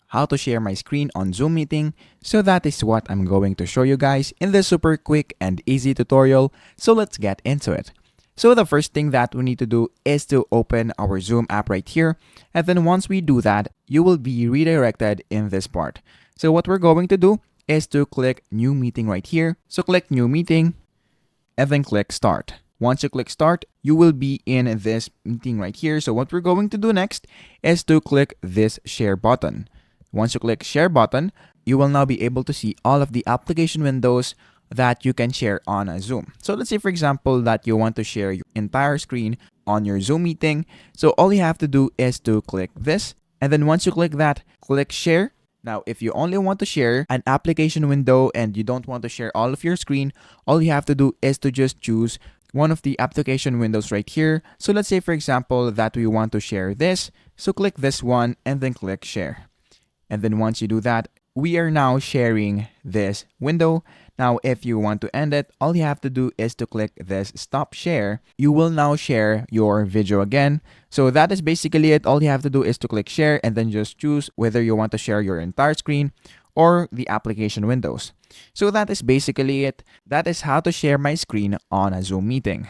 how to share my screen on Zoom meeting. So that is what I'm going to show you guys in this super quick and easy tutorial. So let's get into it. So the first thing that we need to do is to open our Zoom app right here. And then once we do that, you will be redirected in this part. So what we're going to do is to click new meeting right here. So click new meeting and then click start. Once you click start, you will be in this meeting right here. So what we're going to do next is to click this share button. Once you click share button, you will now be able to see all of the application windows that you can share on a Zoom. So let's say, for example, that you want to share your entire screen on your Zoom meeting. So all you have to do is to click this. And then once you click that, click share. Now, if you only want to share an application window and you don't want to share all of your screen, all you have to do is to just choose one of the application windows right here. So let's say, for example, that we want to share this. So click this one and then click share. And then once you do that, we are now sharing this window. Now, if you want to end it, all you have to do is to click this stop share. You will now share your video again. So that is basically it. All you have to do is to click share and then just choose whether you want to share your entire screen or the application windows. So that is basically it. That is how to share my screen on a Zoom meeting.